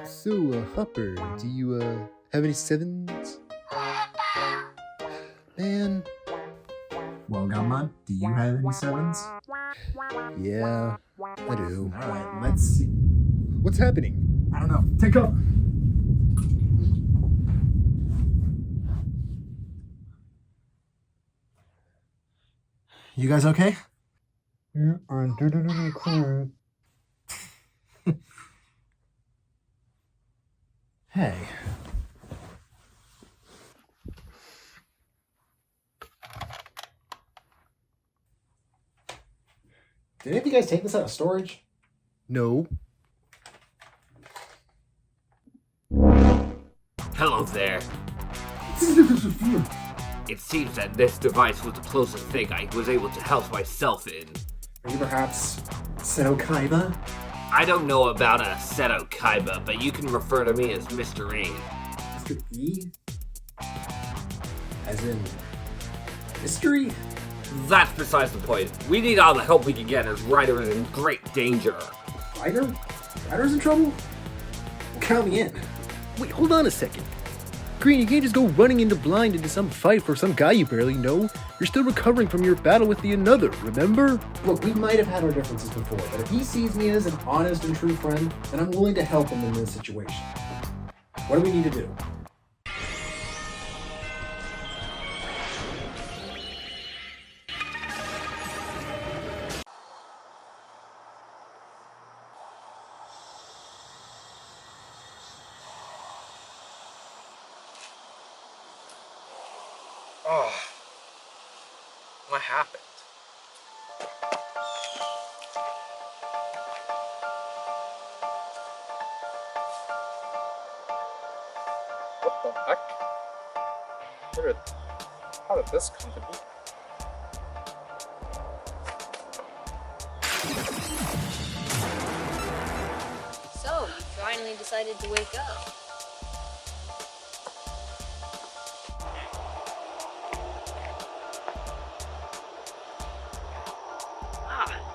So, Hopper, do you, have any sevens? Man. Well, Gunman, do you have any sevens? Yeah, I do. Alright, let's see. What's happening? I don't know. Take up. You guys okay? Yeah, I'm doing Hey. Did any of you guys take this out of storage? No. Hello there. What's the difference with you? It seems that this device was the closest thing I was able to help myself in. Are you perhaps Seto Kaiba? I don't know about a Seto Kaiba, but you can refer to me as Mr. E. Mr. E? As in mystery? That's besides the point. We need all the help we can get as Ryder is in great danger. Ryder? Ryder's in trouble? Well, count me in. Wait, hold on a second. Green, you can't just go running blind into some fight for some guy you barely know. You're still recovering from your battle with the Another, remember? Look, we might have had our differences before, but if he sees me as an honest and true friend, then I'm willing to help him in this situation. What do we need to do? Oh, what happened? What the heck? How did this come to be? So, you finally decided to wake up.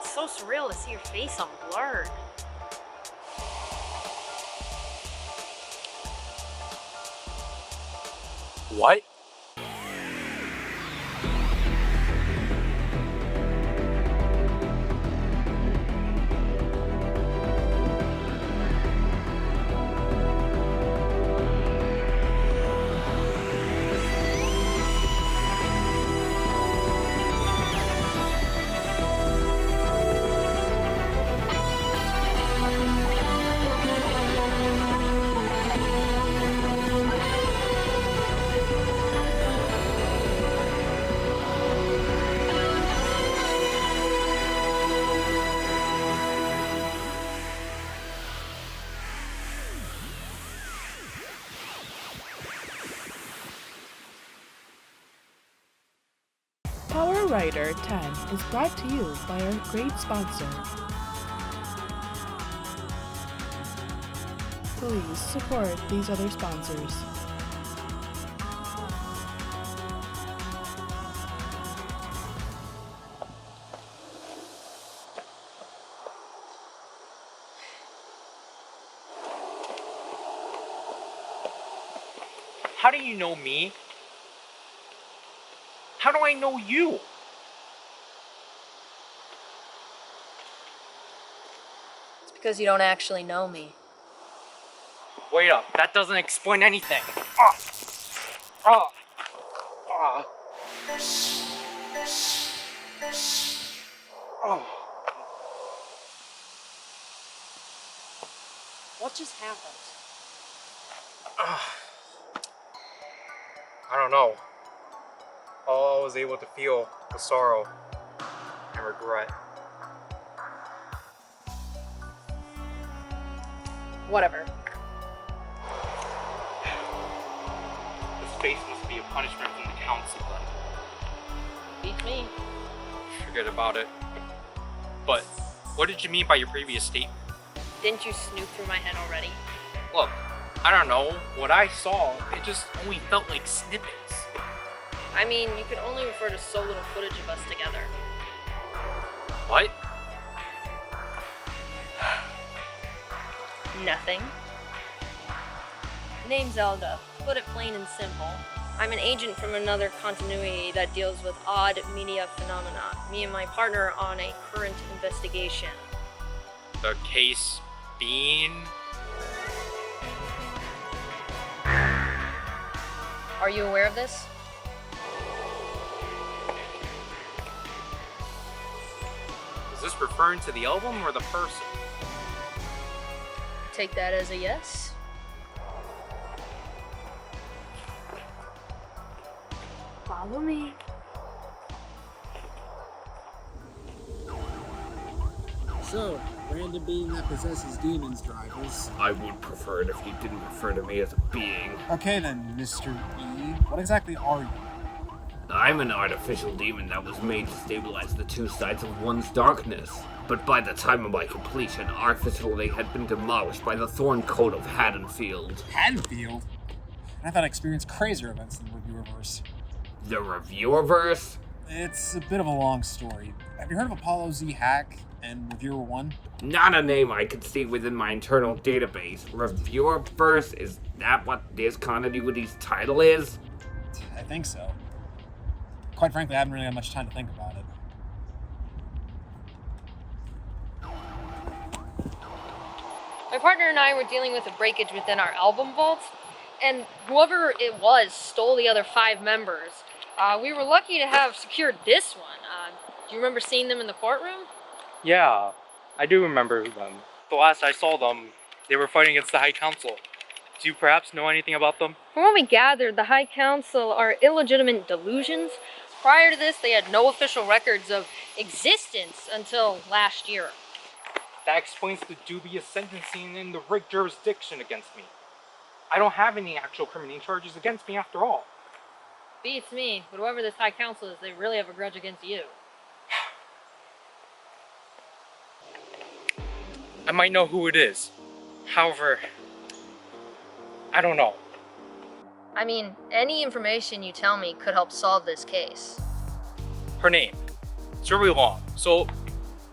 It's so surreal to see your face all blurred. What? PowerRider 10 is brought to you by our great sponsor. Please support these other sponsors. How do you know me? How do I know you? It's because you don't actually know me. Wait up, that doesn't explain anything. Ah! Ah! Ah! Oh. What just happened? I don't know. All I was able to feel was sorrow and regret. Whatever. This face must be a punishment from the council then. Beat me. Forget about it. But what did you mean by your previous statement? Didn't you snoop through my head already? Look, I don't know. What I saw, it just only felt like snippets. I mean, you can only refer to so little footage of us together. What? Nothing. Name's Elda. Put it plain and simple. I'm an agent from another continuity that deals with odd media phenomena. Me and my partner are on a current investigation. The case being? Are you aware of this? Is this referring to the album or the person? Take that as a yes. Follow me. So, random being that possesses demons, drivers. I would prefer it if you didn't refer to me as a being. Okay then, Mr. E. What exactly are you? I'm an artificial demon that was made to stabilize the two sides of one's darkness. But by the time of my completion, our facility had been demolished by the Thorn Code of Haddonfield. Haddonfield? I thought I experienced crazier events than the Reviewerverse. The Reviewerverse? It's a bit of a long story. Have you heard of Apollo Z Hack and Reviewer 1? Not a name I could see within my internal database. Reviewerverse? Is that what this continuity's title is? I think so. Quite frankly, I haven't really had much time to think about it. My partner and I were dealing with a breakage within our album vault, and whoever it was stole the other 5 members. We were lucky to have secured this one. Do you remember seeing them in the courtroom? Yeah, I do remember them. The last I saw them, they were fighting against the High Council. Do you perhaps know anything about them? From what we gathered, the High Council are illegitimate delusions. Prior to this, they had no official records of existence until last year. That explains the dubious sentencing in the rigged jurisdiction against me. I don't have any actual criminal charges against me after all. Beats me, but whoever this High Council is, they really have a grudge against you. I might know who it is. However, I don't know. I mean, any information you tell me could help solve this case. Her name. It's really long, so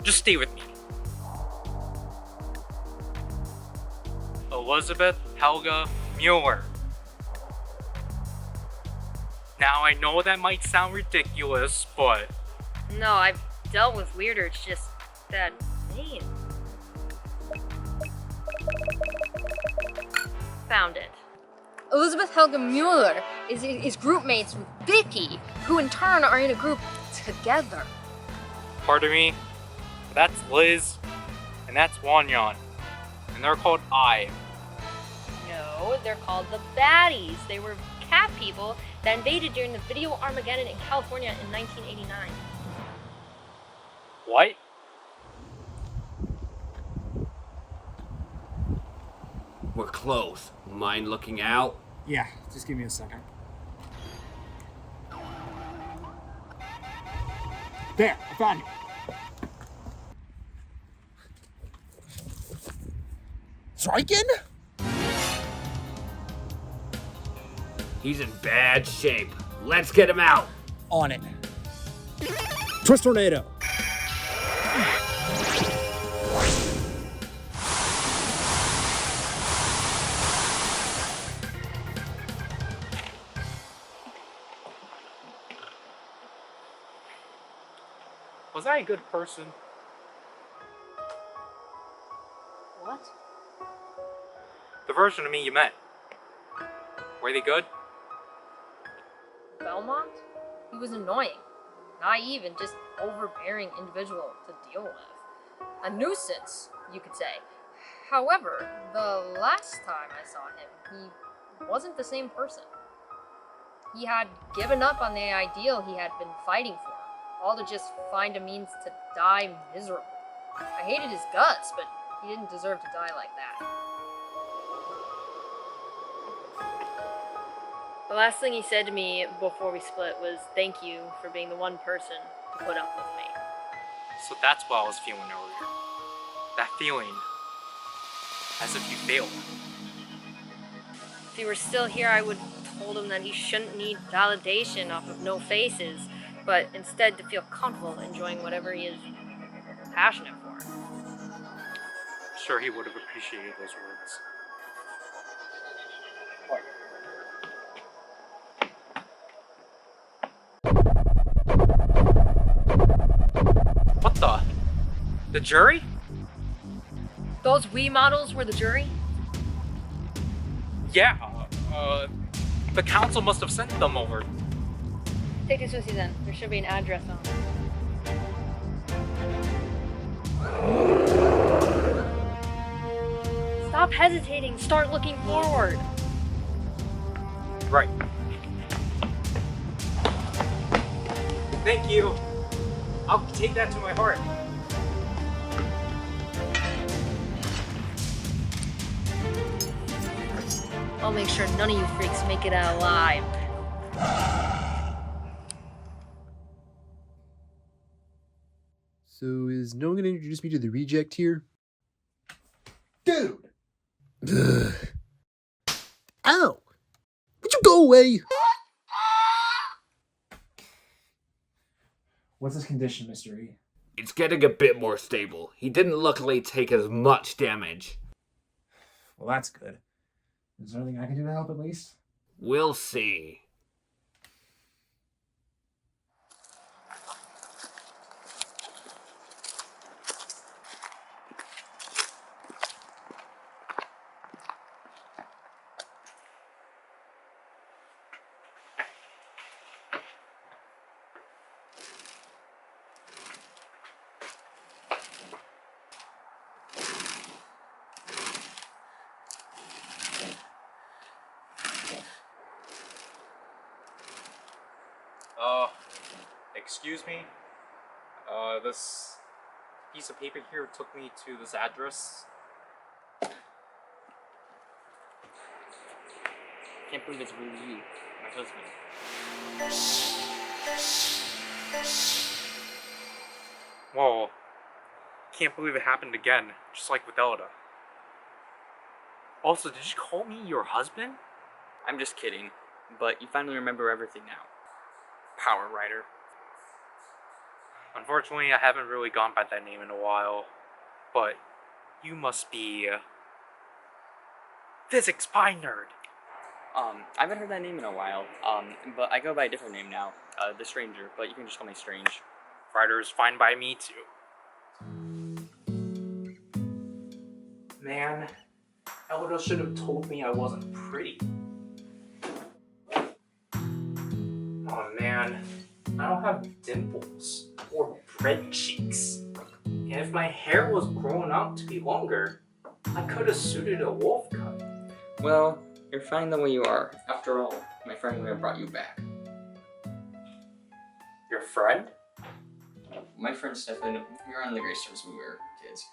just stay with me. Elizabeth Helga Mueller. Now I know that might sound ridiculous, but... No, I've dealt with weirder, it's just that name. Found it. Elizabeth Helga Mueller is group mates with Vicky, who in turn are in a group together. Pardon me, that's Liz, and that's Wanyan, and they're called I. No, they're called the Baddies. They were cat people that invaded during the video Armageddon in California in 1989. What? We're close. Mind looking out? Yeah, just give me a second. There, I found you. Zryken? He's in bad shape. Let's get him out. On it. Twist Tornado. Was I a good person? What? The version of me you met. Were they good? Belmont? He was annoying, naive, and just overbearing individual to deal with. A nuisance, you could say. However, the last time I saw him, he wasn't the same person. He had given up on the ideal he had been fighting for, all to just find a means to die miserable. I hated his guts, but he didn't deserve to die like that. The last thing he said to me before we split was thank you for being the one person to put up with me. So that's what I was feeling earlier. That feeling, as if you failed. If he were still here, I would have told him that he shouldn't need validation off of no faces, but instead to feel comfortable enjoying whatever he is passionate for. I'm sure he would have appreciated those words. What the? The jury? Those Wii models were the jury? Yeah, the council must have sent them over. Take this with you then. There should be an address on it. Stop hesitating. Start looking forward. Right. Thank you. I'll take that to my heart. I'll make sure none of you freaks make it out alive. So is no one going to introduce me to the reject here? Dude! Ugh. Ow! Would you go away? What's his condition, Mr. E? It's getting a bit more stable. He didn't luckily take as much damage. Well, that's good. Is there anything I can do to help at least? We'll see. Excuse me? This piece of paper here took me to this address. Can't believe it's really you, my husband. Whoa. Can't believe it happened again, just like with Elda. Also, did you call me your husband? I'm just kidding, but you finally remember everything now. PowerRider. Unfortunately, I haven't really gone by that name in a while, but you must be Physics Pie Nerd. I haven't heard that name in a while, but I go by a different name now, The Stranger, but you can just call me Strange. Ryder is fine by me too. Man, Elda should have told me I wasn't pretty. Oh man, I don't have dimples or red cheeks. And if my hair was growing out to be longer, I could have suited a wolf cut. Well, you're fine the way you are. After all, my friend would have brought you back. Your friend? My friend Stefan, we were on the Greysters when we were kids.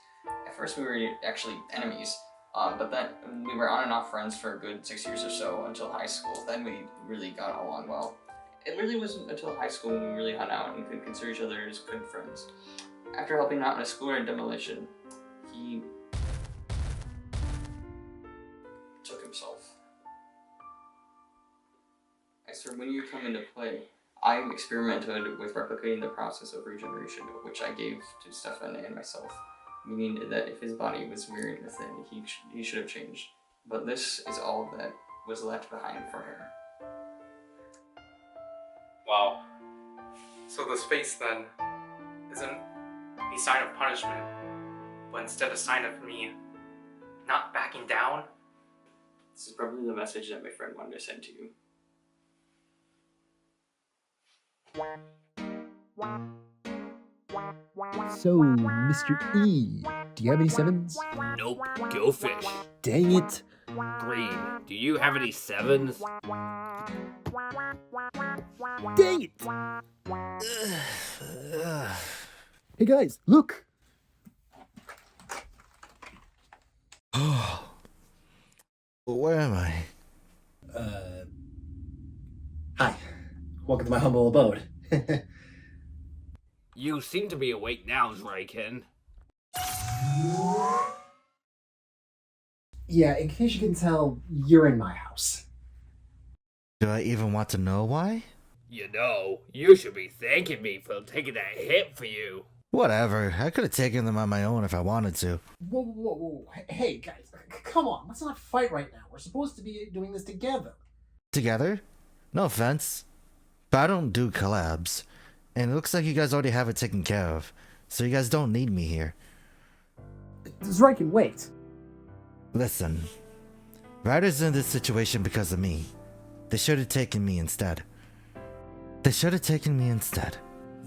At first we were actually enemies, but then we were on and off friends for a good 6 years or so until high school. Then we really got along well. It really wasn't until high school when we really hung out and could consider each other as good friends. After helping out in a school demolition, he took himself. I swear, when you come into play, I experimented with replicating the process of regeneration, which I gave to Stefan and myself, meaning that if his body was wearing a thing, he should have changed. But this is all that was left behind for her. Wow. So this face then isn't a sign of punishment, but instead a sign of me not backing down? This is probably the message that my friend wanted to send to you. So, Mr. E, do you have any sevens? Nope, go fish. Dang it. Green, do you have any sevens? Dang it! Hey guys, look! Where am I? Hi. Welcome to my humble abode. You seem to be awake now, Zryken. Yeah, in case you can tell, you're in my house. Do I even want to know why? You know, you should be thanking me for taking that hit for you. Whatever. I could have taken them on my own if I wanted to. Whoa, whoa, whoa. Hey, guys, come on. Let's not fight right now. We're supposed to be doing this together. Together? No offense, but I don't do collabs. And it looks like you guys already have it taken care of. so you guys don't need me here. Zryken, wait. Listen, Ryder's in this situation because of me. They should have taken me instead.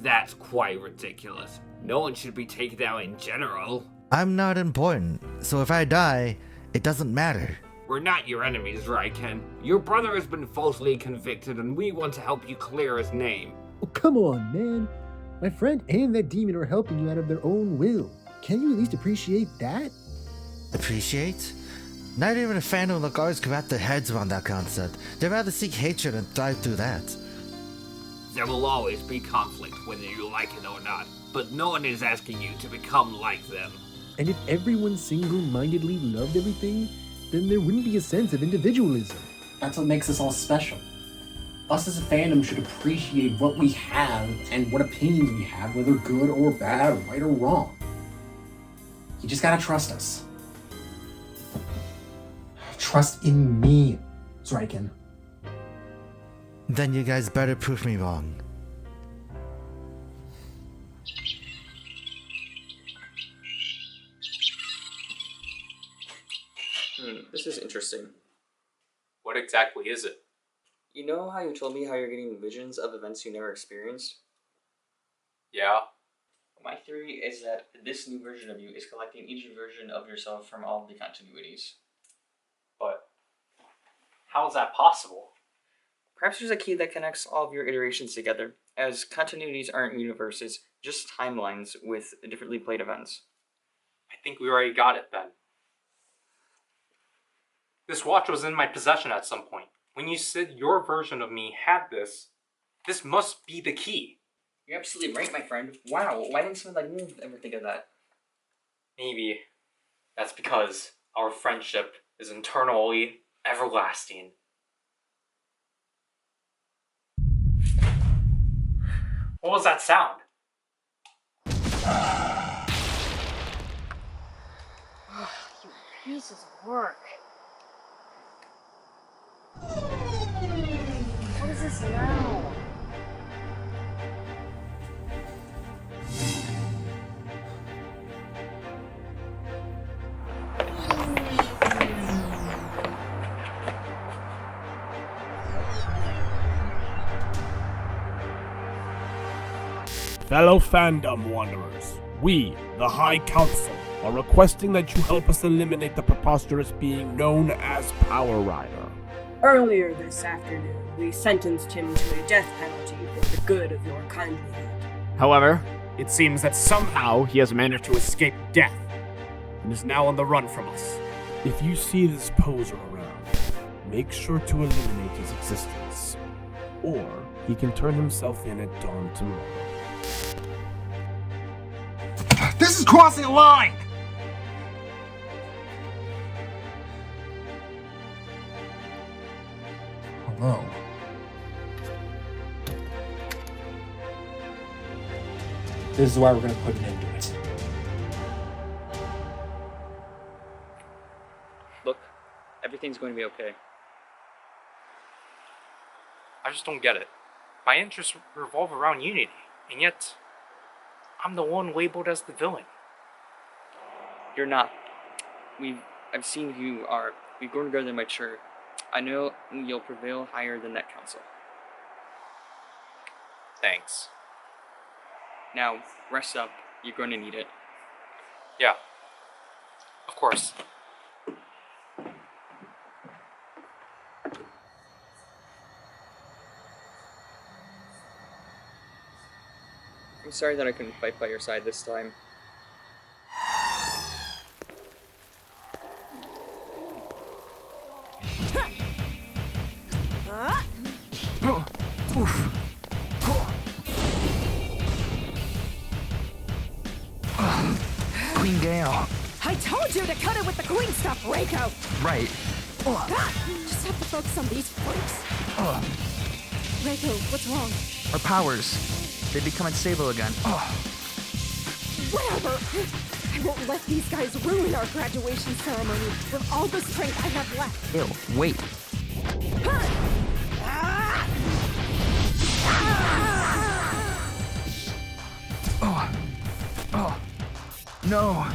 That's quite ridiculous. No one should be taken out in general. I'm not important, so if I die, it doesn't matter. We're not your enemies, Zryken. Your brother has been falsely convicted and we want to help you clear his name. Oh, come on, man. My friend and that demon are helping you out of their own will. Can you at least appreciate that? Appreciate? Not even a fan of the guards could wrap their heads around that concept. They'd rather seek hatred and thrive through that. There will always be conflict, whether you like it or not, but no one is asking you to become like them. And if everyone single-mindedly loved everything, then there wouldn't be a sense of individualism. That's what makes us all special. Us as a fandom should appreciate what we have and what opinions we have, whether good or bad, right or wrong. You just gotta trust us. Trust in me, Zryken. Then you guys better prove me wrong. This is interesting. What exactly is it? You know how you told me how you're getting visions of events you never experienced? Yeah. My theory is that this new version of you is collecting each version of yourself from all of the continuities. But how is that possible? Perhaps there's a key that connects all of your iterations together, as continuities aren't universes, just timelines with differently played events. I think we already got it then. This watch was in my possession at some point. When you said your version of me had this must be the key. You're absolutely right, my friend. Wow, why didn't someone like me ever think of that? Maybe that's because our friendship is eternally everlasting. What was that sound? You pieces of work. What is this now? Fellow fandom wanderers, we, the High Council, are requesting that you help us eliminate the preposterous being known as PowerRider. Earlier this afternoon, we sentenced him to a death penalty for the good of your kindlyhood. However, it seems that somehow he has managed to escape death, and is now on the run from us. If you see this poser around, make sure to eliminate his existence, or he can turn himself in at dawn tomorrow. This is crossing a line! Hello. This is why we're gonna put an end to it. Look, everything's going to be okay. I just don't get it. My interests revolve around Unity, and yet I'm the one labeled as the villain. You're not. I've seen who you are. We've grown together and mature. I know you'll prevail higher than that council. Thanks. Now, rest up. You're going to need it. Yeah. Of course. I'm sorry that I couldn't fight by your side this time. Queen Gale. I told you to cut it with the queen stuff, Reiko! Right. Just have to focus on these freaks. Reiko, what's wrong? Our powers. They become unstable again. Whatever! I won't let these guys ruin our graduation ceremony with all the strength I have left. Ew, wait. Oh, no.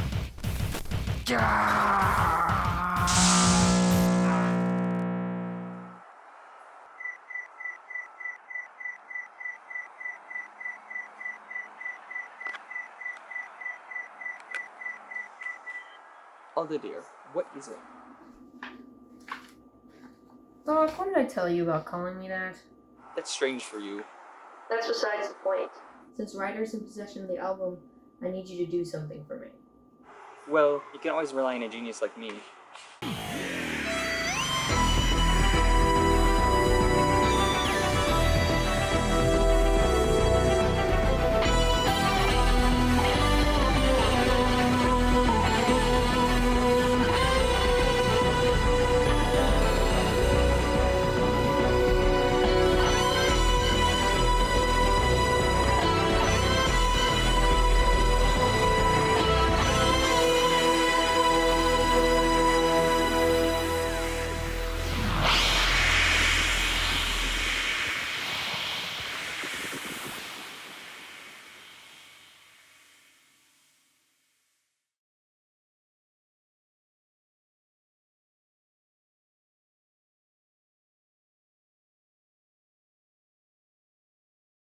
Elda dear, what is it? Doc, what did I tell you about calling me that? That's strange for you. That's besides the point. Since Ryder's in possession of the album, I need you to do something for me. Well, you can always rely on a genius like me.